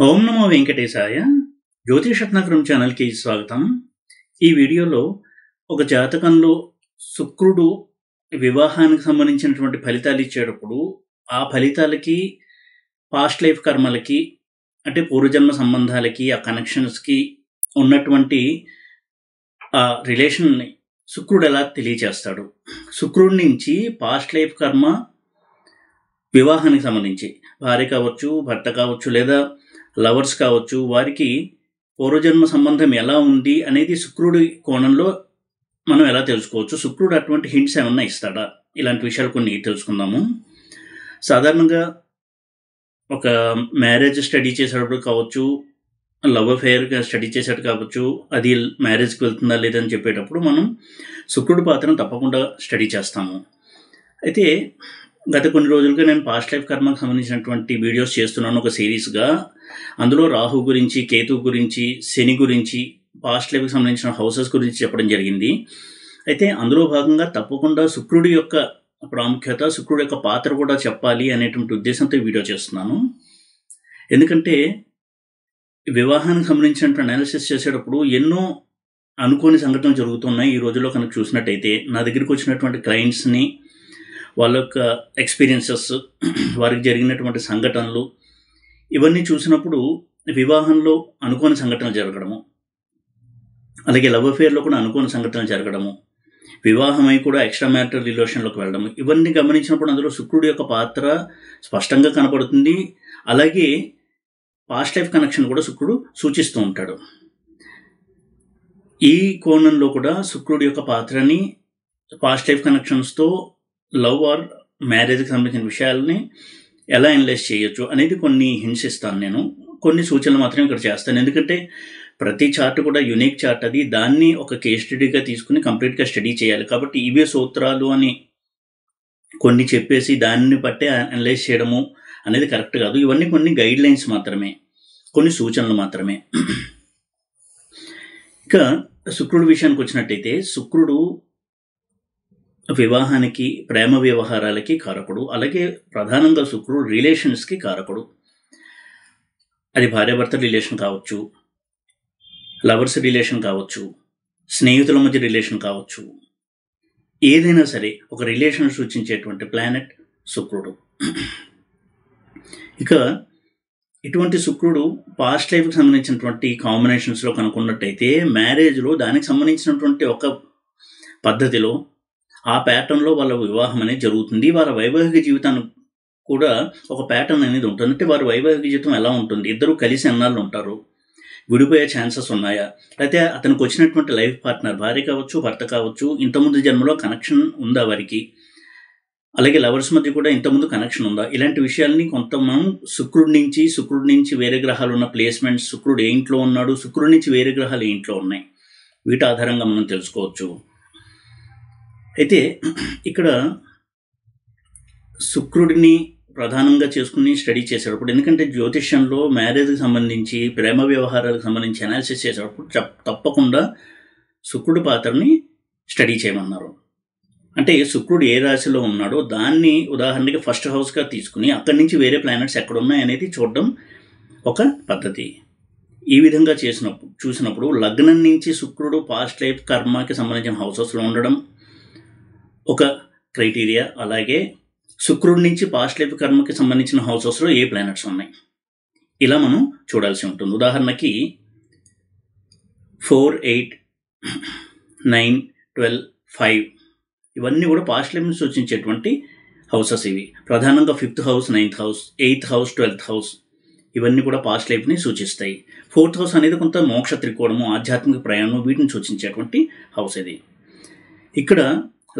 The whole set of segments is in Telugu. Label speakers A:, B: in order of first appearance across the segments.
A: ఓం నమో వెంకటేశాయ. జ్యోతిషరత్నాకరం ఛానల్కి స్వాగతం. ఈ వీడియోలో ఒక జాతకంలో శుక్రుడు వివాహానికి సంబంధించినటువంటి ఫలితాలు ఇచ్చేటప్పుడు ఆ ఫలితాలకి పాస్ట్ లైఫ్ కర్మలకి అంటే పూర్వజన్మ సంబంధాలకి ఆ కనెక్షన్స్కి ఉన్నటువంటి ఆ రిలేషన్ని శుక్రుడు ఎలా తెలియచేస్తాడు. శుక్రుడి నుంచి పాస్ట్ లైఫ్ కర్మ వివాహానికి సంబంధించి భార్య కావచ్చు, భర్త కావచ్చు, లేదా లవర్స్ కావచ్చు, వారికి పూర్వజన్మ సంబంధం ఎలా ఉంది అనేది శుక్రుడి కోణంలో మనం ఎలా తెలుసుకోవచ్చు, శుక్రుడు అటువంటి హింట్స్ ఏమన్నా ఇస్తాడా, ఇలాంటి విషయాలు కొన్ని తెలుసుకుందాము. సాధారణంగా ఒక మ్యారేజ్ స్టడీ చేసేటప్పుడు కావచ్చు, లవ్ అఫేర్ స్టడీ చేసేట కావచ్చు, అది మ్యారేజ్కి వెళ్తుందా లేదని చెప్పేటప్పుడు మనం శుక్రుడి పాత్రను తప్పకుండా స్టడీ చేస్తాము. అయితే గత కొన్ని రోజులుగా నేను పాస్ట్ లైఫ్ కర్మకు సంబంధించినటువంటి వీడియోస్ చేస్తున్నాను ఒక సిరీస్గా. అందులో రాహు గురించి, కేతు గురించి, శని గురించి, పాస్ట్ లైఫ్కి సంబంధించిన హౌసెస్ గురించి చెప్పడం జరిగింది. అయితే అందులో భాగంగా తప్పకుండా శుక్రుడి యొక్క ప్రాముఖ్యత, శుక్రుడి యొక్క పాత్ర కూడా చెప్పాలి అనేటువంటి ఉద్దేశంతో ఈ వీడియో చేస్తున్నాను. ఎందుకంటే వివాహానికి సంబంధించినటువంటి అనాలిసిస్ చేసేటప్పుడు ఎన్నో అనుకోని సంఘటనలు జరుగుతున్నాయి. ఈ రోజుల్లో కనుక చూసినట్టయితే నా దగ్గరికి వచ్చినటువంటి క్లయింట్స్ని, వాళ్ళ యొక్క ఎక్స్పీరియన్సెస్, వారికి జరిగినటువంటి సంఘటనలు, ఇవన్నీ చూసినప్పుడు వివాహంలో అనుకోని సంఘటనలు జరగడము, అలాగే లవ్ అఫేర్లో కూడా అనుకోని సంఘటనలు జరగడము, వివాహమై కూడా ఎక్స్ట్రా మ్యారిటల్ రిలేషన్లోకి వెళ్ళడము, ఇవన్నీ గమనించినప్పుడు అందులో శుక్రుడి యొక్క పాత్ర స్పష్టంగా కనపడుతుంది. అలాగే పాస్ట్ లైఫ్ కనెక్షన్ కూడా శుక్రుడు సూచిస్తూ ఉంటాడు. ఈ కోణంలో కూడా శుక్రుడి యొక్క పాత్రని పాస్ట్ లైఫ్ కనెక్షన్స్తో లవ్ ఆర్ మ్యారేజ్కి సంబంధించిన విషయాలని ఎలా అనలైజ్ చేయొచ్చు అనేది కొన్ని హింట్స్ ఇస్తాను. నేను కొన్ని సూచనలు మాత్రమే ఇక్కడ చేస్తాను. ఎందుకంటే ప్రతి చార్ట్ కూడా యూనిక్ చార్ట్, అది దాన్ని ఒక కేస్ స్టడీగా తీసుకుని కంప్లీట్గా స్టడీ చేయాలి. కాబట్టి ఇవే సూత్రాలు అని కొన్ని చెప్పేసి దాన్ని బట్టే అనలైజ్ చేయడము అనేది కరెక్ట్ కాదు. ఇవన్నీ కొన్ని గైడ్ లైన్స్ మాత్రమే, కొన్ని సూచనలు మాత్రమే. ఇక శుక్రుడి విషయానికి వచ్చినట్టయితే శుక్రుడు వివాహానికి, ప్రేమ వ్యవహారాలకి కారకుడు. అలాగే ప్రధానంగా శుక్రుడు రిలేషన్స్కి కారకుడు. అది భార్యాభర్త రిలేషన్ కావచ్చు, లవర్స్ రిలేషన్ కావచ్చు, స్నేహితుల మధ్య రిలేషన్ కావచ్చు, ఏదైనా సరే ఒక రిలేషన్ సూచించేటువంటి ప్లానెట్ శుక్రుడు. ఇక ఇటువంటి శుక్రుడు పాస్ట్ లైఫ్కి సంబంధించినటువంటి కాంబినేషన్స్లో కనుక్కున్నట్టయితే మ్యారేజ్లో దానికి సంబంధించినటువంటి ఒక పద్ధతిలో, ఆ ప్యాటర్న్లో వాళ్ళ వివాహం అనేది జరుగుతుంది. వాళ్ళ వైవాహిక జీవితానికి కూడా ఒక ప్యాటర్న్ అనేది ఉంటుంది. అంటే వారి వైవాహిక జీవితం ఎలా ఉంటుంది, ఇద్దరు కలిసి ఎన్నాళ్ళు ఉంటారు, విడిపోయే ఛాన్సెస్ ఉన్నాయా, అయితే అతనికి వచ్చినటువంటి లైఫ్ పార్ట్నర్ భార్య కావచ్చు, భర్త కావచ్చు, ఇంతకుముందు జన్మలో కనెక్షన్ ఉందా వారికి, అలాగే లవర్స్ మధ్య కూడా ఇంతకుముందు కనెక్షన్ ఉందా, ఇలాంటి విషయాల్ని కొంత మనం శుక్రుడి నుంచి వేరే గ్రహాలు ఉన్న ప్లేస్మెంట్స్, శుక్రుడు ఏ ఇంట్లో ఉన్నాడు, శుక్రుడి నుంచి వేరే గ్రహాలు ఏ ఇంట్లో ఉన్నాయి, వీటి ఆధారంగా మనం తెలుసుకోవచ్చు. అయితే ఇక్కడ శుక్రుడిని ప్రధానంగా చేసుకుని స్టడీ చేసేటప్పుడు, ఎందుకంటే జ్యోతిష్యంలో మ్యారేజ్కి సంబంధించి, ప్రేమ వ్యవహారాలకు సంబంధించి అనాలిసిస్ చేసేటప్పుడు తప్పకుండా శుక్రుడి పాత్రని స్టడీ చేయమన్నారు. అంటే శుక్రుడు ఏ రాశిలో ఉన్నాడో దాన్ని ఉదాహరణకి ఫస్ట్ హౌస్గా తీసుకుని అక్కడి నుంచి వేరే ప్లానెట్స్ ఎక్కడ ఉన్నాయనేది చూడడం ఒక పద్ధతి. ఈ విధంగా చూసినప్పుడు లగ్నం నుంచి శుక్రుడు పాస్ట్ లైఫ్ కర్మకి సంబంధించిన హౌసెస్లో ఉండడం ఒక క్రైటీరియా. అలాగే శుక్రుడి నుంచి పాస్ట్ లైఫ్ కర్మకి సంబంధించిన హౌసెస్లో ఏ ప్లానెట్స్ ఉన్నాయి, ఇలా మనం చూడాల్సి ఉంటుంది. ఉదాహరణకి 4, 8, 9, 12, 5 ఇవన్నీ కూడా పాస్ట్ లైఫ్ని సూచించేటువంటి హౌసెస్. ఇవి ప్రధానంగా 5th house, 9th house, 8th house, 12th house, ఇవన్నీ కూడా పాస్ట్ లైఫ్ని సూచిస్తాయి. 4th హౌస్ అనేది కొంత మోక్ష త్రికోణము, ఆధ్యాత్మిక ప్రయాణం, వీటిని సూచించేటువంటి హౌస్ ఇది. ఇక్కడ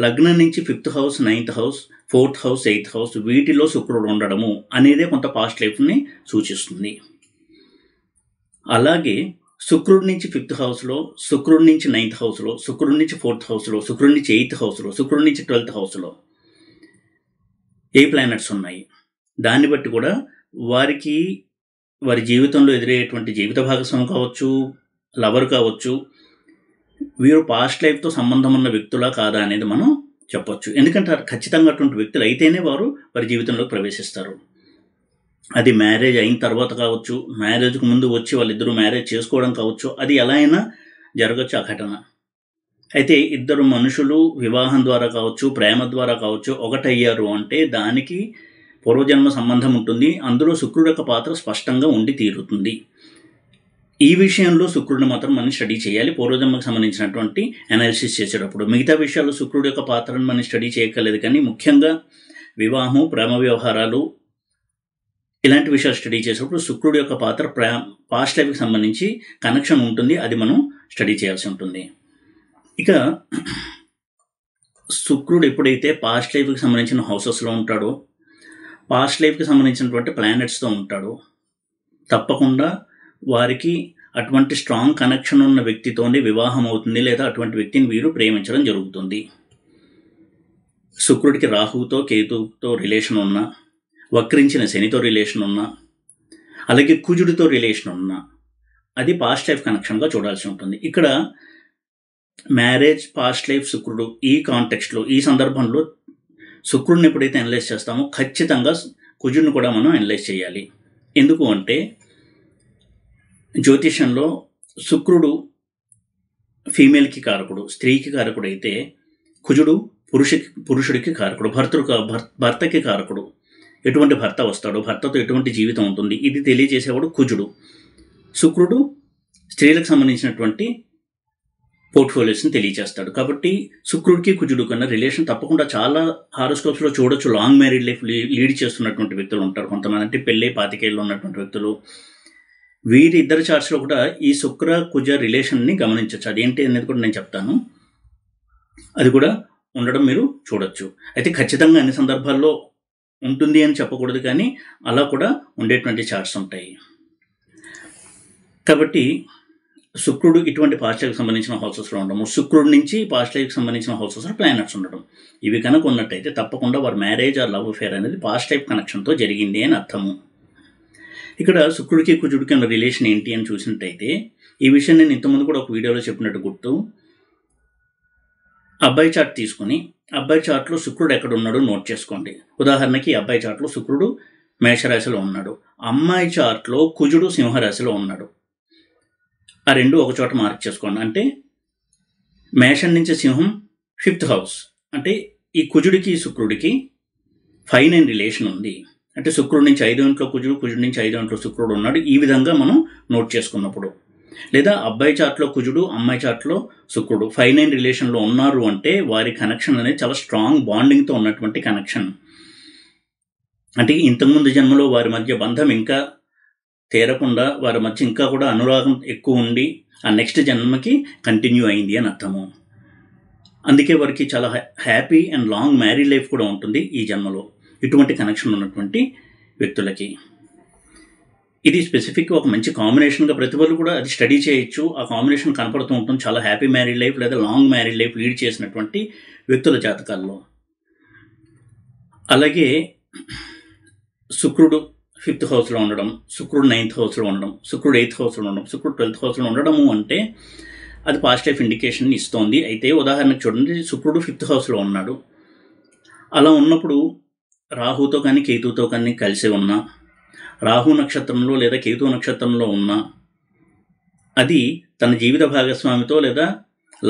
A: లగ్నం నుంచి 5th house, 9th house, 4th house, 8th house, వీటిలో శుక్రుడు ఉండడము అనేదే కొంత పాస్ట్ లైఫ్ని సూచిస్తుంది. అలాగే శుక్రుడి నుంచి 5th హౌస్లో, శుక్రుడి నుంచి 9th హౌస్లో, శుక్రుడి నుంచి 4th హౌస్లో, శుక్రుడి నుంచి 8th హౌస్లో, శుక్రుడి నుంచి 12th హౌస్లో ఏ ప్లానెట్స్ ఉన్నాయి, దాన్ని బట్టి కూడా వారికి వారి జీవితంలో ఎదురయ్యేటువంటి జీవిత భాగస్వామి కావచ్చు, లవర్ కావచ్చు, వీరు పాస్ట్ లైఫ్తో సంబంధం ఉన్న వ్యక్తులా కాదా అనేది మనం చెప్పొచ్చు. ఎందుకంటే ఖచ్చితంగా అటువంటి వ్యక్తులు అయితేనే వారు వారి జీవితంలోకి ప్రవేశిస్తారు. అది మ్యారేజ్ అయిన తర్వాత కావచ్చు, మ్యారేజ్కి ముందు వచ్చి వాళ్ళిద్దరూ మ్యారేజ్ చేసుకోవడం కావచ్చు, అది ఎలా అయినా జరగచ్చు ఆ ఘటన. అయితే ఇద్దరు మనుషులు వివాహం ద్వారా కావచ్చు, ప్రేమ ద్వారా కావచ్చు ఒకటయ్యారు అంటే దానికి పూర్వజన్మ సంబంధం ఉంటుంది. అందులో శుక్రుడు యొక్క పాత్ర స్పష్టంగా ఉండి తీరుతుంది. ఈ విషయంలో శుక్రుడిని మాత్రం మనం స్టడీ చేయాలి పూర్వజన్మకు సంబంధించినటువంటి అనాలిసిస్ చేసేటప్పుడు. మిగతా విషయాలు శుక్రుడు యొక్క పాత్రను మనం స్టడీ చేయక్కర్లేదు, కానీ ముఖ్యంగా వివాహం, ప్రేమ వ్యవహారాలు ఇలాంటి విషయాలు స్టడీ చేసేటప్పుడు శుక్రుడు యొక్క పాత్ర పాస్ట్ లైఫ్కి సంబంధించి కనెక్షన్ ఉంటుంది, అది మనం స్టడీ చేయాల్సి ఉంటుంది. ఇక శుక్రుడు ఎప్పుడైతే పాస్ట్ లైఫ్కి సంబంధించిన హౌసెస్లో ఉంటాడో, పాస్ట్ లైఫ్కి సంబంధించినటువంటి ప్లానెట్స్తో ఉంటాడో, తప్పకుండా వారికి అటువంటి స్ట్రాంగ్ కనెక్షన్ ఉన్న వ్యక్తితోనే వివాహం అవుతుంది, లేదా అటువంటి వ్యక్తిని వీరు ప్రేమించడం జరుగుతుంది. శుక్రుడికి రాహువుతో, కేతువుతో రిలేషన్ ఉన్నా, వక్రించిన శనితో రిలేషన్ ఉన్నా, అలాగే కుజుడితో రిలేషన్ ఉన్నా, అది పాస్ట్ లైఫ్ కనెక్షన్గా చూడాల్సి ఉంటుంది. ఇక్కడ మ్యారేజ్, పాస్ట్ లైఫ్, శుక్రుడు ఈ కాంటెక్స్ట్లో, ఈ సందర్భంలో శుక్రుడిని ఎప్పుడైతే అనలైజ్ చేస్తామో ఖచ్చితంగా కుజుడిని కూడా మనం అనలైజ్ చేయాలి. ఎందుకు అంటే జ్యోతిషంలో శుక్రుడు ఫీమేల్కి కారకుడు, స్త్రీకి కారకుడు అయితే కుజుడు పురుషుడికి కారకుడు, భర్తకి కారకుడు. ఎటువంటి భర్త వస్తాడో, భర్తతో ఎటువంటి జీవితం ఉంటుంది, ఇది తెలియజేసేవాడు కుజుడు. శుక్రుడు స్త్రీలకు సంబంధించినటువంటి పోర్ట్ఫోలియోస్ని తెలియజేస్తాడు. కాబట్టి శుక్రుడికి కుజుడు కన్నా రిలేషన్ తప్పకుండా చాలా హారోస్కోప్స్లో చూడొచ్చు. లాంగ్ మ్యారీడ్ లైఫ్ లీడ్ చేస్తున్నటువంటి వ్యక్తులు ఉంటారు కొంతమంది, అంటే పెళ్ళి 25 ఏళ్ళు ఉన్నటువంటి వ్యక్తులు. వీరిద్దరి చార్ట్స్లో కూడా ఈ శుక్ర కుజ రిలేషన్ని గమనించవచ్చు. అదేంటి అనేది కూడా నేను చెప్తాను, అది కూడా ఉండడం మీరు చూడొచ్చు. అయితే ఖచ్చితంగా అన్ని సందర్భాల్లో ఉంటుంది అని చెప్పకూడదు, కానీ అలా కూడా ఉండేటువంటి చార్ట్స్ ఉంటాయి. కాబట్టి శుక్రుడు ఇటువంటి పాస్ట్ లైఫ్కి సంబంధించిన హౌసెస్లో ఉండడము, శుక్రుడి నుంచి పాస్ట్ లైఫ్కి సంబంధించిన హౌసెస్లో ప్లానెట్స్ ఉండడం, ఇవి కనుక ఉన్నట్టయితే తప్పకుండా వారి మ్యారేజ్ ఆర్ లవ్ అఫేర్ అనేది పాస్ట్ లైఫ్ కనెక్షన్తో జరిగింది అని అర్థము. ఇక్కడ శుక్రుడికి కుజుడికి ఉన్న రిలేషన్ ఏంటి అని చూసినట్టయితే, ఈ విషయం నేను ఇంతకుముందు కూడా ఒక వీడియోలో చెప్పినట్టు గుర్తు. అబ్బాయి చార్ట్ తీసుకుని అబ్బాయి చార్ట్లో శుక్రుడు ఎక్కడ ఉన్నాడో నోట్ చేసుకోండి. ఉదాహరణకి అబ్బాయి చార్ట్లో శుక్రుడు మేషరాశిలో ఉన్నాడు, అమ్మాయి చార్ట్లో కుజుడు సింహరాశిలో ఉన్నాడు. ఆ రెండు ఒక చోట మార్క్ చేసుకోండి. అంటే మేషం నుంచి సింహం 5th హౌస్, అంటే ఈ కుజుడికి శుక్రుడికి 5-9 రిలేషన్ ఉంది. అంటే శుక్రుడి నుంచి 5వ ఇంట్లో కుజుడు, కుజుడి నుంచి 5వ ఇంట్లో శుక్రుడు ఉన్నాడు. ఈ విధంగా మనం నోట్ చేసుకున్నప్పుడు, లేదా అబ్బాయి చార్ట్లో కుజుడు, అమ్మాయి చార్ట్లో శుక్రుడు 5-9 రిలేషన్లో ఉన్నారు అంటే వారి కనెక్షన్ అనేది చాలా స్ట్రాంగ్ బాండింగ్తో ఉన్నటువంటి కనెక్షన్. అంటే ఇంతకుముందు జన్మలో వారి మధ్య బంధం ఇంకా తీరకుండా, వారి మధ్య ఇంకా కూడా అనురాగం ఎక్కువ ఉండి ఆ నెక్స్ట్ జన్మకి కంటిన్యూ అయింది అని అర్థము. అందుకే వారికి చాలా happy and long married life కూడా ఉంటుంది ఈ జన్మలో, ఇటువంటి కనెక్షన్ ఉన్నటువంటి వ్యక్తులకి. ఇది స్పెసిఫిక్గా ఒక మంచి కాంబినేషన్గా ప్రతి వాళ్ళు కూడా అది స్టడీ చేయొచ్చు. ఆ కాంబినేషన్ కనపడుతూ ఉంటుంది చాలా హ్యాపీ మ్యారీడ్ లైఫ్ లేదా లాంగ్ మ్యారీడ్ లైఫ్ లీడ్ చేసినటువంటి వ్యక్తుల జాతకాల్లో. అలాగే శుక్రుడు 5th హౌస్లో ఉండడం, శుక్రుడు 9th హౌస్లో ఉండడం, శుక్రుడు 8th హౌస్లో ఉండడం, శుక్రుడు 12th హౌస్లో ఉండడము అంటే అది పాస్ట్ లైఫ్ ఇండికేషన్ ఇస్తోంది. అయితే ఉదాహరణకు చూడండి, శుక్రుడు 5th హౌస్లో ఉన్నాడు. అలా ఉన్నప్పుడు రాహుతో కానీ కేతువుతో కానీ కలిసి ఉన్నా, రాహు నక్షత్రంలో లేదా కేతు నక్షత్రంలో ఉన్నా, అది తన జీవిత భాగస్వామితో లేదా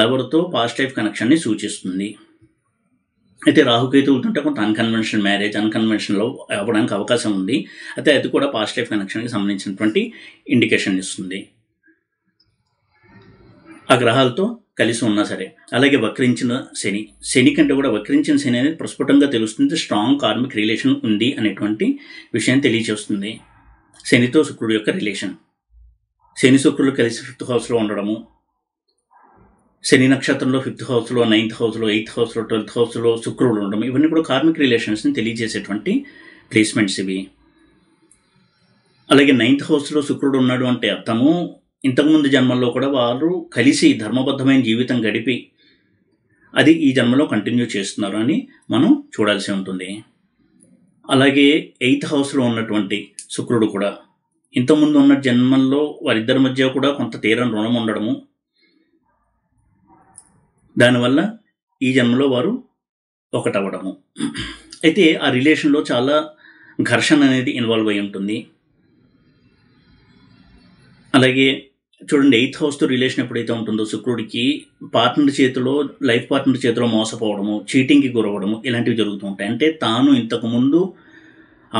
A: లవర్తో పాస్ట్ లైఫ్ కనెక్షన్ని సూచిస్తుంది. అయితే రాహుకేతువులతో కొంత అన్కన్వెన్షనల్ మ్యారేజ్, అన్కన్వెన్షనల్ లవ్ అవ్వడానికి అవకాశం ఉంది. అయితే అది కూడా పాస్ట్ లైఫ్ కనెక్షన్కి సంబంధించినటువంటి ఇండికేషన్ ఇస్తుంది ఆ గ్రహాలతో కలిసి ఉన్నా సరే. అలాగే వక్రించిన శని కంటే కూడా వక్రించిన శని అనేది ప్రస్ఫుటంగా తెలుస్తుంది, స్ట్రాంగ్ కార్మిక్ రిలేషన్ ఉంది అనేటువంటి విషయం తెలియచేస్తుంది. శనితో శుక్రుడు యొక్క రిలేషన్, శని శుక్రుడు కలిసి 5th హౌస్లో ఉండడము, శని నక్షత్రంలో 5th హౌస్లో, 9th హౌస్లో, 8th హౌస్లో, 12th హౌస్లో శుక్రుడు ఉండడం, ఇవన్నీ కూడా కార్మిక్ రిలేషన్స్ని తెలియజేసేటువంటి ప్లేస్మెంట్స్ ఇవి. అలాగే 9th హౌస్లో శుక్రుడు ఉన్నాడు అంటే అర్థము ఇంతకుముందు జన్మల్లో కూడా వారు కలిసి ధర్మబద్ధమైన జీవితం గడిపి అది ఈ జన్మలో కంటిన్యూ చేస్తున్నారు అని మనం చూడాల్సి ఉంటుంది. అలాగే 8th హౌస్లో ఉన్నటువంటి శుక్రుడు కూడా ఇంతకుముందు ఉన్న జన్మల్లో వారిద్దరి మధ్య కూడా కొంత తీరని రుణం ఉండడము, దానివల్ల ఈ జన్మలో వారు ఒకటవ్వడము. అయితే ఆ రిలేషన్లో చాలా ఘర్షణ అనేది ఇన్వాల్వ్ అయి ఉంటుంది. అలాగే చూడండి, 8th హౌస్తో రిలేషన్ ఎప్పుడైతే ఉంటుందో శుక్రుడికి లైఫ్ పార్ట్నర్ చేతిలో మోసపోవడము, చీటింగ్కి గురవడము ఇలాంటివి జరుగుతూ ఉంటాయి. అంటే తాను ఇంతకుముందు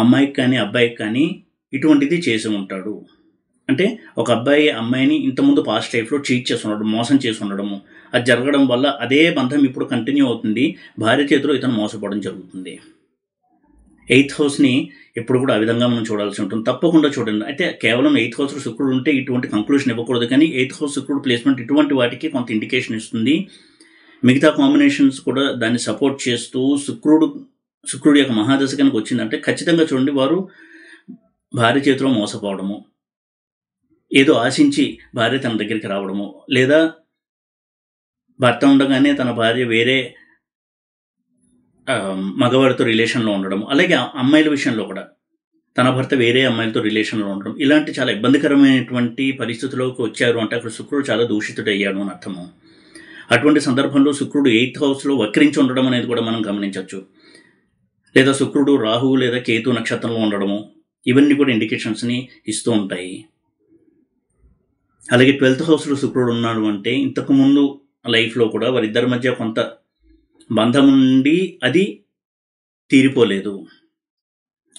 A: అమ్మాయికి కానీ అబ్బాయికి కానీ ఇటువంటిది చేసి ఉంటాడు. అంటే ఒక అబ్బాయి అమ్మాయిని ఇంతకుముందు పాస్ట్ లైఫ్లో చీట్ చేసి ఉండడం, మోసం చేసి ఉండడము, అది జరగడం వల్ల అదే బంధం ఇప్పుడు కంటిన్యూ అవుతుంది. భార్య చేతిలో ఇతను మోసపోవడం జరుగుతుంది. 8th హౌస్ని ఎప్పుడు కూడా ఆ విధంగా మనం చూడాల్సి ఉంటుంది. తప్పకుండా చూడండి. అయితే కేవలం 8th హౌస్లో శుక్రుడు ఉంటే ఇటువంటి కంక్లూషన్ ఇవ్వకూడదు, కానీ 8th హౌస్ శుక్రుడు ప్లేస్మెంట్ ఇటువంటి వాటికి కొంత ఇండికేషన్ ఇస్తుంది. మిగతా కాంబినేషన్స్ కూడా దాన్ని సపోర్ట్ చేస్తూ శుక్రుడు యొక్క మహాదశ కనుక వచ్చిందంటే ఖచ్చితంగా చూడండి, వారు భార్య చేతిలో మోసపోవడము, ఏదో ఆశించి భార్య తన దగ్గరికి రావడము, లేదా భర్త ఉండగానే తన భార్య వేరే మగవాడితో రిలేషన్లో ఉండడం, అలాగే అమ్మాయిల విషయంలో కూడా తన భర్త వేరే అమ్మాయిలతో రిలేషన్లో ఉండడం, ఇలాంటి చాలా ఇబ్బందికరమైనటువంటి పరిస్థితుల్లోకి వచ్చారు అంటే అక్కడ శుక్రుడు చాలా దూషితుడయ్యాడు అని అర్థము. అటువంటి సందర్భంలో శుక్రుడు 8th హౌస్లో వక్రించి ఉండడం అనేది కూడా మనం గమనించవచ్చు. లేదా శుక్రుడు రాహువు లేదా కేతు నక్షత్రంలో ఉండడము, ఇవన్నీ కూడా ఇండికేషన్స్ని ఇస్తూ ఉంటాయి. అలాగే 12th హౌస్లో శుక్రుడు ఉన్నాడు అంటే ఇంతకుముందు లైఫ్లో కూడా వారిద్దరి మధ్య కొంత బంధం ఉండి అది తీరిపోలేదు,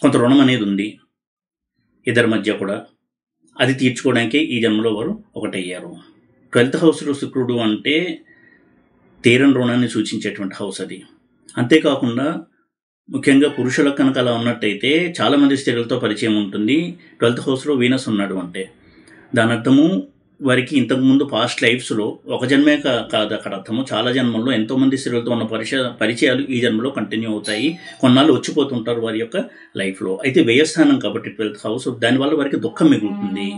A: కొంత రుణం అనేది ఉంది ఇద్దరి మధ్య కూడా. అది తీర్చుకోవడానికే ఈ జన్మలో వారు ఒకటయ్యారు. 12th హౌస్లో శుక్రుడు అంటే తీరని రుణాన్ని సూచించేటువంటి హౌస్ అది. అంతేకాకుండా ముఖ్యంగా పురుషులకు కనుక అలా ఉన్నట్టయితే చాలామంది స్త్రీలతో పరిచయం ఉంటుంది. 12th హౌస్లో వీనస్ ఉన్నాడు అంటే దాని అర్థము వారికి ఇంతకుముందు పాస్ట్ లైఫ్స్లో ఒక జన్మే కాదు అక్కడ అర్థము, చాలా జన్మల్లో ఎంతోమంది స్త్రీలతో ఉన్న పరిచయాలు ఈ జన్మలో కంటిన్యూ అవుతాయి. కొన్నాళ్ళు వచ్చిపోతుంటారు వారి యొక్క లైఫ్లో. అయితే వ్యయస్థానం కాబట్టి 12th హౌస్, దానివల్ల వారికి దుఃఖం మిగులుతుంది.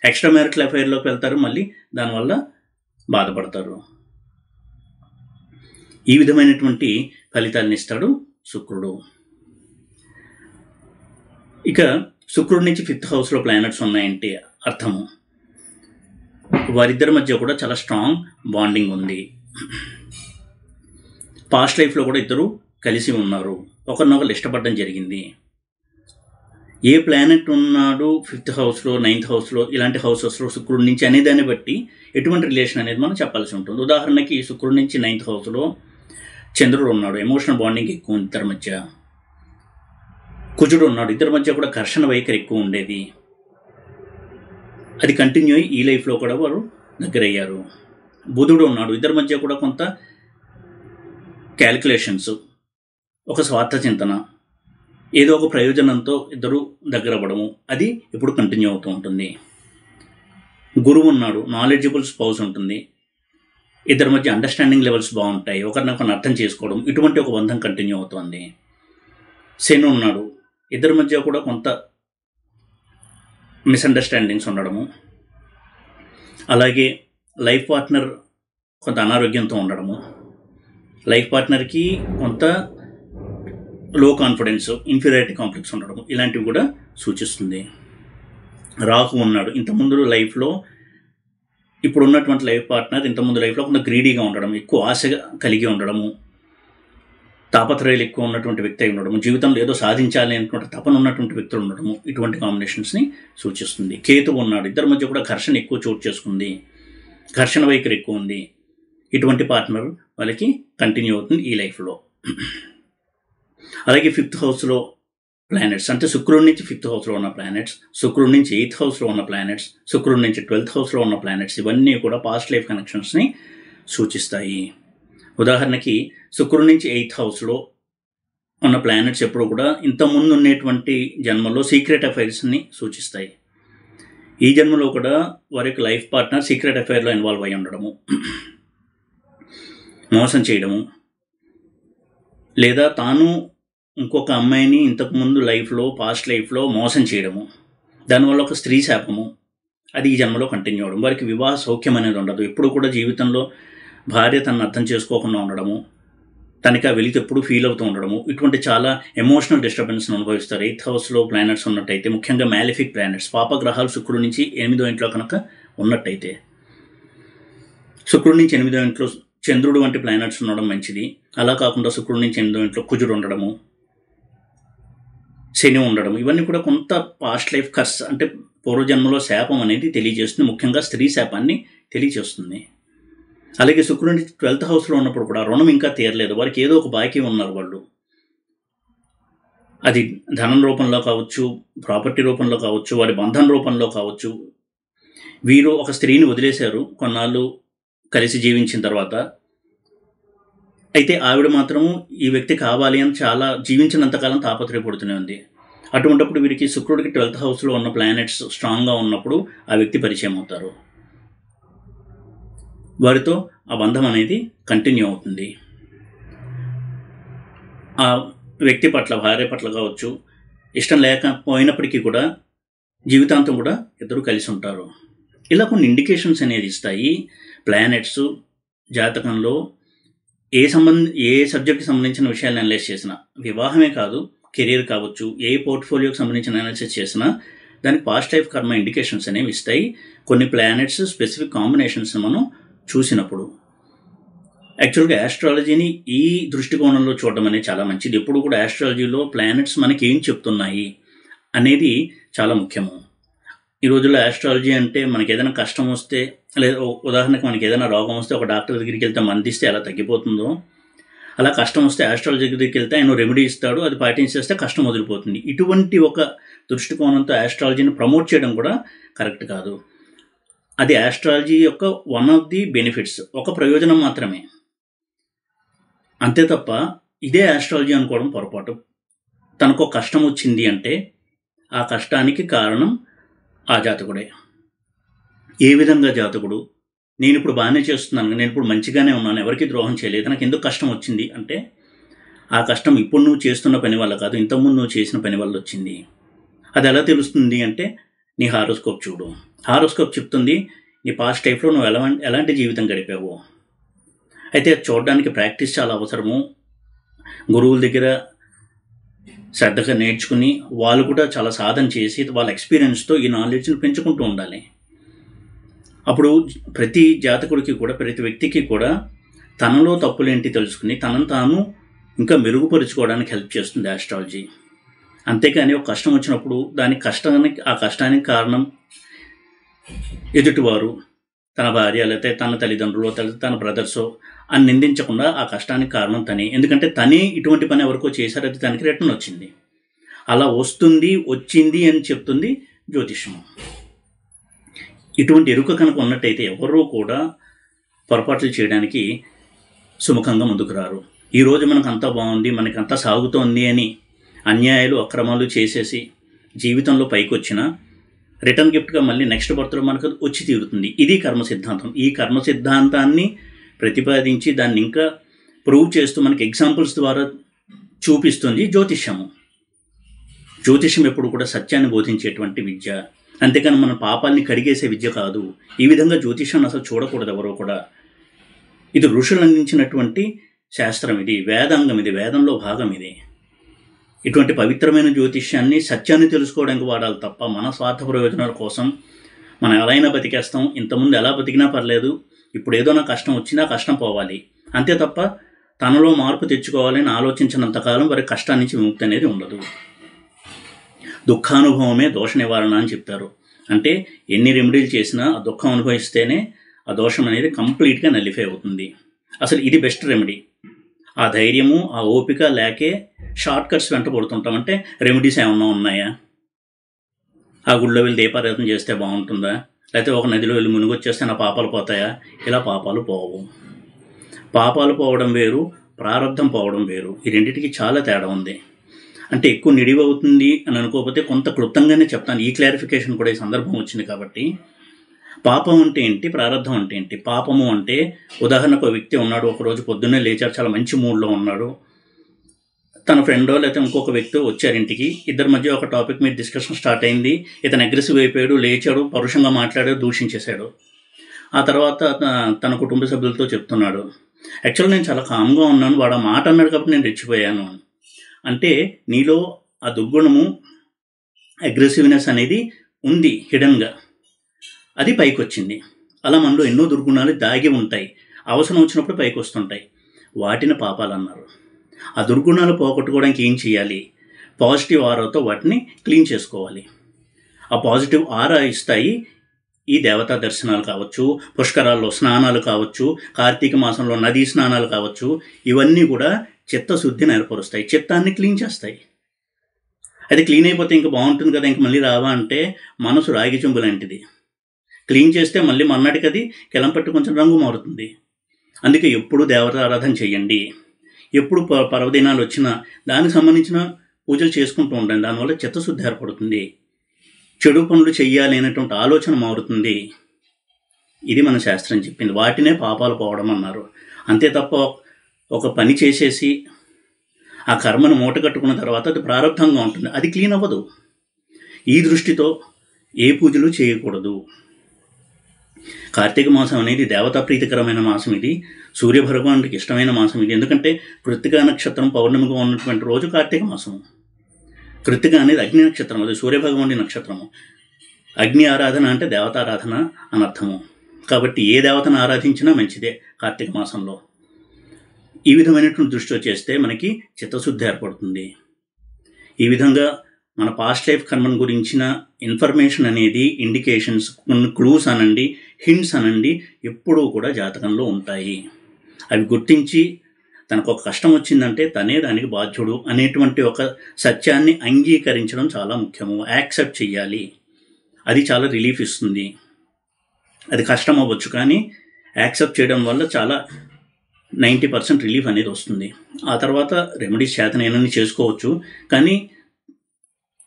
A: ఎక్స్ట్రా మ్యారిటల్ అఫైర్లోకి వెళ్తారు, మళ్ళీ దానివల్ల బాధపడతారు. ఈ విధమైనటువంటి ఫలితాలను ఇస్తాడు శుక్రుడు. ఇక శుక్రుడి నుంచి 5th హౌస్లో ప్లానెట్స్ ఉన్నాయంటే అర్థము వారిద్దరి మధ్య కూడా చాలా స్ట్రాంగ్ బాండింగ్ ఉంది. పాస్ట్ లైఫ్లో కూడా ఇద్దరు కలిసి ఉన్నారు, ఒకరినొకరు ఇష్టపడడం జరిగింది. ఏ ప్లానెట్ ఉన్నాడు 5th హౌస్లో 9th హౌస్లో ఇలాంటి హౌసెస్లో శుక్రుడి నుంచి అనేదాన్ని బట్టి ఎటువంటి రిలేషన్ అనేది మనం చెప్పాల్సి ఉంటుంది. ఉదాహరణకి శుక్రుడి నుంచి 9th హౌస్లో చంద్రుడు ఉన్నాడు, ఎమోషనల్ బాండింగ్ ఎక్కువ ఉంది ఇద్దరి మధ్య. కుజుడు ఉన్నాడు, ఇద్దరి మధ్య కూడా ఘర్షణ వైఖరి ఎక్కువ ఉండేది. అది కంటిన్యూ అయ్యి ఈ లైఫ్లో కూడా వారు దగ్గరయ్యారు. బుధుడు ఉన్నాడు, ఇద్దరి మధ్య కూడా కొంత క్యాలిక్యులేషన్స్, ఒక స్వార్థ చింతన, ఏదో ఒక ప్రయోజనంతో ఇద్దరు దగ్గర అవ్వడము, అది ఇప్పుడు కంటిన్యూ అవుతూ ఉంటుంది. గురువు ఉన్నాడు, నాలెడ్జబుల్ స్పౌస్ ఉంటుంది, ఇద్దరి మధ్య అండర్స్టాండింగ్ లెవెల్స్ బాగుంటాయి, ఒకరినొకరిని అర్థం చేసుకోవడం, ఇటువంటి ఒక బంధం కంటిన్యూ అవుతుంది. శని ఉన్నాడు, ఇద్దరి మధ్య కూడా కొంత మిస్అండర్స్టాండింగ్స్ ఉండడము, అలాగే లైఫ్ పార్ట్నర్ కొంత అనారోగ్యంతో ఉండడము, లైఫ్ పార్ట్నర్కి కొంత లో కాన్ఫిడెన్స్, ఇన్ఫీరియారిటీ కాంప్లెక్స్ ఉండడము, ఇలాంటివి కూడా సూచిస్తుంది. రాహు ఉన్నాడు, ఇంతకుముందు లైఫ్లో ఇప్పుడు ఉన్నటువంటి లైఫ్ పార్ట్నర్ ఇంతకుముందు లైఫ్లో కొంత గ్రీడీగా ఉండడం, ఎక్కువ ఆశగా కలిగి ఉండడము, తాపత్రయాలు ఎక్కువ ఉన్నటువంటి వ్యక్తి అయి ఉండడము, జీవితంలో ఏదో సాధించాలి అనుకుంటే తపన ఉన్నటువంటి వ్యక్తులు ఉండడము, ఇటువంటి కాంబినేషన్స్ని సూచిస్తుంది. కేతువు ఉన్నాడు, ఇద్దరి మధ్య కూడా ఘర్షణ ఎక్కువ చోటు చేసుకుంది, ఘర్షణ వైఖరి ఎక్కువ ఉంది, ఇటువంటి పార్ట్నర్ వాళ్ళకి కంటిన్యూ అవుతుంది ఈ లైఫ్లో. అలాగే 5th హౌస్లో ప్లానెట్స్ అంటే శుక్రుడి నుంచి 5th హౌస్లో ఉన్న ప్లానెట్స్, శుక్రుడి నుంచి 8th హౌస్లో ఉన్న ప్లానెట్స్, శుక్రుడి నుంచి 12th హౌస్లో ఉన్న ప్లానెట్స్, ఇవన్నీ కూడా పాస్ట్ లైఫ్ కనెక్షన్స్ని సూచిస్తాయి. ఉదాహరణకి శుక్రుడి నుంచి 8th హౌస్లో ఉన్న ప్లానెట్స్ ఎప్పుడు కూడా ఇంతకుముందు ఉండేటువంటి జన్మలో సీక్రెట్ అఫైర్స్ని సూచిస్తాయి. ఈ జన్మలో కూడా వారి యొక్క లైఫ్ పార్ట్నర్ సీక్రెట్ అఫైర్లో ఇన్వాల్వ్ అయి ఉండడము, మోసం చేయడము, లేదా తాను ఇంకొక అమ్మాయిని ఇంతకుముందు లైఫ్లో పాస్ట్ లైఫ్లో మోసం చేయడము, దానివల్ల ఒక స్త్రీ శాపము, అది ఈ జన్మలో కంటిన్యూ అవ్వడం. వారికి వివాహ సౌఖ్యం అనేది ఉండదు, ఎప్పుడు కూడా జీవితంలో భార్య తనను అర్థం చేసుకోకుండా ఉండడము, తనకి ఆ వెలితి ఎప్పుడు ఫీల్ అవుతూ ఉండడము, ఇటువంటి చాలా ఎమోషనల్ డిస్టర్బెన్స్ని అనుభవిస్తారు. 8th హౌస్లో ప్లానెట్స్ ఉన్నట్టయితే, ముఖ్యంగా మ్యాలిఫిక్ ప్లానెట్స్, పాపగ్రహాలు శుక్రుడి నుంచి 8వ ఇంట్లో కనుక ఉన్నట్టయితే, శుక్రుడి నుంచి 8వ ఇంట్లో చంద్రుడు వంటి ప్లానెట్స్ ఉండడం మంచిది. అలా కాకుండా శుక్రుడి నుంచి 8వ ఇంట్లో కుజుడు ఉండడము, శని ఉండడం, ఇవన్నీ కూడా కొంత పాస్ట్ లైఫ్ కర్స్ అంటే పూర్వజన్మలో శాపం అనేది తెలియజేస్తుంది. ముఖ్యంగా స్త్రీ శాపాన్ని తెలియజేస్తుంది. అలాగే శుక్రుడి 12th హౌస్లో ఉన్నప్పుడు కూడా రుణం ఇంకా తీరలేదు, వారికి ఏదో ఒక బాకీ ఉన్నారు వాళ్ళు. అది ధనం రూపంలో కావచ్చు, ప్రాపర్టీ రూపంలో కావచ్చు, వారి బంధం రూపంలో కావచ్చు. వీరు ఒక స్త్రీని వదిలేశారు కొన్నాళ్ళు కలిసి జీవించిన తర్వాత. అయితే ఆవిడ మాత్రము ఈ వ్యక్తి కావాలి అని చాలా జీవించినంతకాలం తాపత్రయపడుతూనే ఉంది. అటువంటిప్పుడు వీరికి శుక్రుడికి 12th హౌస్లో ఉన్న ప్లానెట్స్ స్ట్రాంగ్గా ఉన్నప్పుడు ఆ వ్యక్తి పరిచయం అవుతారు. వారితో ఆ బంధం అనేది కంటిన్యూ అవుతుంది. ఆ వ్యక్తి పట్ల, భార్య పట్ల కావచ్చు, ఇష్టం లేకపోయినప్పటికీ కూడా జీవితాంతం కూడా ఇద్దరు కలిసి ఉంటారు. ఇలా కొన్ని ఇండికేషన్స్ అనేది ఇస్తాయి ప్లానెట్స్ జాతకంలో. ఏ సబ్జెక్ట్కి సంబంధించిన విషయాలు అనలైజ్ చేసినా, వివాహమే కాదు కెరీర్ కావచ్చు, ఏ పోర్ట్ఫోలియోకి సంబంధించిన అనాలిసిస్ చేసినా దానికి పాస్ట్ లైఫ్ కర్మ ఇండికేషన్స్ అనేవి ఇస్తాయి. కొన్ని ప్లానెట్స్ స్పెసిఫిక్ కాంబినేషన్స్ మనం చూసినప్పుడు. యాక్చువల్గా ఆస్ట్రాలజీని ఈ దృష్టికోణంలో చూడడం అనేది చాలా మంచిది. ఎప్పుడు కూడా ఆస్ట్రాలజీలో ప్లానెట్స్ మనకి ఏం చెప్తున్నాయి అనేది చాలా ముఖ్యము. ఈ రోజుల్లో ఆస్ట్రాలజీ అంటే మనకి ఏదైనా కష్టం వస్తే, లేదా ఉదాహరణకు మనకి ఏదైనా రోగం వస్తే ఒక డాక్టర్ దగ్గరికి వెళ్తే మందిస్తే ఎలా తగ్గిపోతుందో, అలా కష్టం వస్తే ఆస్ట్రాలజీ దగ్గరికి వెళ్తే ఆయన రెమెడీ ఇస్తాడు, అది పాటించేస్తే కష్టం వదిలిపోతుంది. ఇటువంటి ఒక దృష్టికోణంతో ఆస్ట్రాలజీని ప్రమోట్ చేయడం కూడా కరెక్ట్ కాదు. అది ఆస్ట్రాలజీ యొక్క వన్ ఆఫ్ ది బెనిఫిట్స్, ఒక ప్రయోజనం మాత్రమే. అంతే తప్ప ఇదే ఆస్ట్రాలజీ అనుకోవడం పొరపాటు. తనకు కష్టం వచ్చింది అంటే ఆ కష్టానికి కారణం ఆ జాతకుడే. ఏ విధంగా జాతకుడు, నేను ఇప్పుడు బాగానే చేస్తున్నాను, నేను ఇప్పుడు మంచిగానే ఉన్నాను, ఎవరికి ద్రోహం చేయలేదు, నాకు ఎందుకు కష్టం వచ్చింది అంటే ఆ కష్టం ఇప్పుడు నువ్వు చేస్తున్న పని వల్ల కాదు, ఇంతకుముందు నువ్వు చేసిన పని వల్ల వచ్చింది. అది ఎలా తెలుస్తుంది అంటే నీ హారోస్కోప్ చూడు. హారోస్కోప్ చెప్తుంది నీ పాస్ట్ లైఫ్లో నువ్వు ఎలాంటి జీవితం గడిపావు. అయితే అది చూడడానికి ప్రాక్టీస్ చాలా అవసరము. గురువుల దగ్గర శ్రద్ధగా నేర్చుకుని వాళ్ళు కూడా చాలా సాధన చేసి వాళ్ళ ఎక్స్పీరియన్స్తో ఈ నాలెడ్జ్ని పెంచుకుంటూ ఉండాలి. అప్పుడు ప్రతి జాతకుడికి కూడా, ప్రతి వ్యక్తికి కూడా తనలో తప్పులేంటి తెలుసుకుని తనను తాను ఇంకా మెరుగుపరుచుకోవడానికి హెల్ప్ చేస్తుంది ఆస్ట్రాలజీ. అంతేకాని ఒక కష్టం వచ్చినప్పుడు ఆ కష్టానికి కారణం ఎదుటివారు, తన భార్య, లేకపోతే తన తల్లిదండ్రులు, తన బ్రదర్సో అని నిందించకుండా ఆ కష్టానికి కారణం తనే. ఎందుకంటే తనే ఇటువంటి పని ఎవరికో చేశారు, అది తనకి రిటర్న్ వచ్చింది. అలా వచ్చింది అని చెప్తుంది జ్యోతిష్యము. ఇటువంటి ఎరుక కనుక ఉన్నట్టయితే ఎవరూ కూడా పొరపాట్లు చేయడానికి సుముఖంగా ముందుకు రారు. ఈరోజు మనకు అంతా బాగుంది, మనకి అంతా సాగుతోంది అని అన్యాయాలు, అక్రమాలు చేసేసి జీవితంలో పైకి వచ్చిన రిటర్న్ గిఫ్ట్గా మళ్ళీ నెక్స్ట్ బర్త్లో మనకు వచ్చి తీరుతుంది. ఇది కర్మ సిద్ధాంతం. ఈ కర్మ సిద్ధాంతాన్ని ప్రతిపాదించి దాన్ని ఇంకా ప్రూవ్ చేస్తూ మనకి ఎగ్జాంపుల్స్ ద్వారా చూపిస్తుంది జ్యోతిష్యము. జ్యోతిష్యం ఎప్పుడు కూడా సత్యాన్ని బోధించేటువంటి విద్య, అంతేకాని మన పాపాలని కడిగేసే విద్య కాదు. ఈ విధంగా జ్యోతిష్యాన్ని అసలు చూడకూడదు ఎవరో కూడా. ఇది ఋషులు అందించినటువంటి శాస్త్రం, ఇది వేదాంగం, ఇది వేదంలో భాగం. ఇది ఇటువంటి పవిత్రమైన జ్యోతిష్యాన్ని సత్యాన్ని తెలుసుకోవడానికి వాడాలి తప్ప మన స్వార్థ ప్రయోజనాల కోసం మనం ఎలా అయినా బతికేస్తాం, ఇంతకుముందు ఎలా బతికినా పర్లేదు, ఇప్పుడు ఏదో నా కష్టం వచ్చినా కష్టం పోవాలి, అంతే తప్ప తనలో మార్పు తెచ్చుకోవాలని ఆలోచించినంతకాలం వారి కష్టాన్ని నుంచి విముక్తి అనేది ఉండదు. దుఃఖానుభవమే దోష నివారణ అని చెప్తారు. అంటే ఎన్ని రెమెడీలు చేసినా ఆ దుఃఖం అనుభవిస్తేనే ఆ దోషం అనేది కంప్లీట్గా నల్లిఫై అవుతుంది. అసలు ఇది బెస్ట్ రెమెడీ. ఆ ధైర్యము, ఆ ఓపిక లేకే షార్ట్ కట్స్ వెంట పడుతుంటాం. అంటే రెమెడీస్ ఏమన్నా ఉన్నాయా, ఆ గుళ్ళో వెళ్ళి దీపారాధన చేస్తే బాగుంటుందా, లేకపోతే ఒక నదిలో వెళ్ళి మునిగొచ్చేస్తే నా పాపాలు పోతాయా? ఇలా పాపాలు పోవు. పాపాలు పోవడం వేరు, ప్రారంధం పోవడం వేరు. ఈ రెండింటికి చాలా తేడా ఉంది. అంటే ఎక్కువ నిడివి అవుతుంది అని అనుకోకపోతే కొంత క్లుప్తంగానే చెప్తాను. ఈ క్లారిఫికేషన్ కూడా ఈ సందర్భం వచ్చింది కాబట్టి. పాపం అంటే ఏంటి, ప్రారంధం అంటే ఏంటి? పాపము అంటే ఉదాహరణకు ఒక వ్యక్తి ఉన్నాడు, ఒకరోజు పొద్దున్నే లేచారు, చాలా మంచి మూడ్లో ఉన్నాడు. తన ఫ్రెండో లేకపోతే ఇంకొక వ్యక్తి వచ్చారు ఇంటికి, ఇద్దరి మధ్య ఒక టాపిక్ మీద డిస్కషన్ స్టార్ట్ అయింది. ఇతను అగ్రెసివ్ అయిపోయాడు, లేచాడు, పరుషంగా మాట్లాడాడు, దూషించేశాడు. ఆ తర్వాత తన కుటుంబ సభ్యులతో చెప్తున్నాడు, యాక్చువల్గా నేను చాలా కామ్గా ఉన్నాను, వాడు ఆ మాట అన్నాడు కాబట్టి నేను రెచ్చిపోయాను. అంటే నీలో ఆ దుర్గుణము, అగ్రెసివ్నెస్ అనేది ఉంది హిడన్గా, అది పైకి వచ్చింది. అలా మనలో ఎన్నో దుర్గుణాలు దాగి ఉంటాయి, అవసరం వచ్చినప్పుడు పైకి వస్తుంటాయి. వాటిని పాపాలు అన్నారు. ఆ దుర్గుణాలు పోగొట్టుకోవడానికి ఏం చేయాలి? పాజిటివ్ ఆరాతో వాటిని క్లీన్ చేసుకోవాలి. ఆ పాజిటివ్ ఆరా ఇస్తాయి ఈ దేవతా దర్శనాలు కావచ్చు, పుష్కరాల్లో స్నానాలు కావచ్చు, కార్తీక మాసంలో నదీ స్నానాలు కావచ్చు. ఇవన్నీ కూడా చిత్తశుద్ధిని ఏర్పరుస్తాయి, చిత్తాన్ని క్లీన్ చేస్తాయి. అది క్లీన్ అయిపోతే ఇంకా బాగుంటుంది కదా, ఇంక మళ్ళీ రావా అంటే మనసు రాగి చెంబు లాంటిది. క్లీన్ చేస్తే మళ్ళీ మన్నాటికి అది కెలంపట్టి కొంచెం రంగు మారుతుంది. అందుకే ఎప్పుడు దేవతారాధన చేయండి. ఎప్పుడు పర్వదినాలు వచ్చినా దానికి సంబంధించిన పూజలు చేసుకుంటూ ఉండండి. దానివల్ల చిత్తశుద్ధి ఏర్పడుతుంది. చెడు పనులు చెయ్యాలి అనేటువంటి ఆలోచన మారుతుంది. ఇది మన శాస్త్రం చెప్పింది. వాటినే పాపాలు పోవడం అన్నారు. అంతే తప్ప ఒక పని చేసేసి ఆ కర్మను మూట కట్టుకున్న తర్వాత అది ప్రారంభంగా ఉంటుంది, అది క్లీన్ అవ్వదు. ఈ దృష్టితో ఏ పూజలు చేయకూడదు. కార్తీక మాసం అనేది దేవతా ప్రీతికరమైన మాసం. ఇది సూర్యభగవానుడికి ఇష్టమైన మాసం ఇది. ఎందుకంటే కృత్తికా నక్షత్రం పౌర్ణమిగా ఉన్నటువంటి రోజు కార్తీక మాసం. కృత్తిక అనేది అగ్ని నక్షత్రం, అది సూర్యభగవానుడి నక్షత్రము. అగ్ని ఆరాధన అంటే దేవతారాధన అని అర్థము. కాబట్టి ఏ దేవతను ఆరాధించినా మంచిదే కార్తీక మాసంలో. ఈ విధమైనటువంటి దృష్టితో చేస్తే మనకి చిత్తశుద్ధి ఏర్పడుతుంది. ఈ విధంగా మన పాస్ట్ లైఫ్ కర్మను గురించిన ఇన్ఫర్మేషన్ అనేది, ఇండికేషన్స్, కొన్ని క్లూస్ అనండి, హింట్స్ అనండి, ఎప్పుడూ కూడా జాతకంలో ఉంటాయి. అవి గుర్తించి తనకు ఒక కష్టం వచ్చిందంటే తనే దానికి బాధ్యుడు అనేటువంటి ఒక సత్యాన్ని అంగీకరించడం చాలా ముఖ్యము. యాక్సెప్ట్ చెయ్యాలి. అది చాలా రిలీఫ్ ఇస్తుంది. అది కష్టం అవ్వచ్చు, కానీ యాక్సెప్ట్ చేయడం వల్ల చాలా 90% రిలీఫ్ అనేది వస్తుంది. ఆ తర్వాత రెమెడీస్ చేతనైనన్ని చేసుకోవచ్చు. కానీ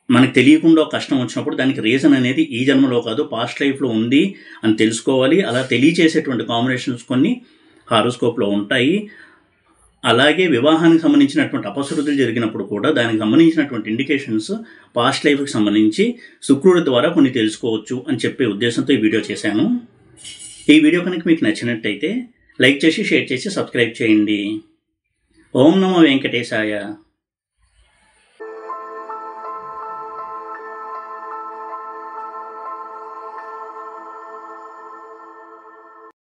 A: మనకు తెలియకుండా ఒక కష్టం వచ్చినప్పుడు దానికి రీజన్ అనేది ఈ జన్మలో కాదు, పాస్ట్ లైఫ్లో ఉంది అని తెలుసుకోవాలి. అలా తెలియచేసేటువంటి కాంబినేషన్స్ కొన్ని హారోస్కోప్లో ఉంటాయి. అలాగే వివాహానికి సంబంధించినటువంటి అపశృతులు జరిగినప్పుడు కూడా దానికి సంబంధించినటువంటి ఇండికేషన్స్ పాస్ట్ లైఫ్కి సంబంధించి శుక్రుడి ద్వారా కొన్ని తెలుసుకోవచ్చు అని చెప్పే ఉద్దేశంతో ఈ వీడియో చేశాను. ఈ వీడియో కనుక మీకు నచ్చినట్టయితే లైక్ చేసి, షేర్ చేసి, సబ్స్క్రైబ్ చేయండి. ఓం నమో వెంకటేశాయ.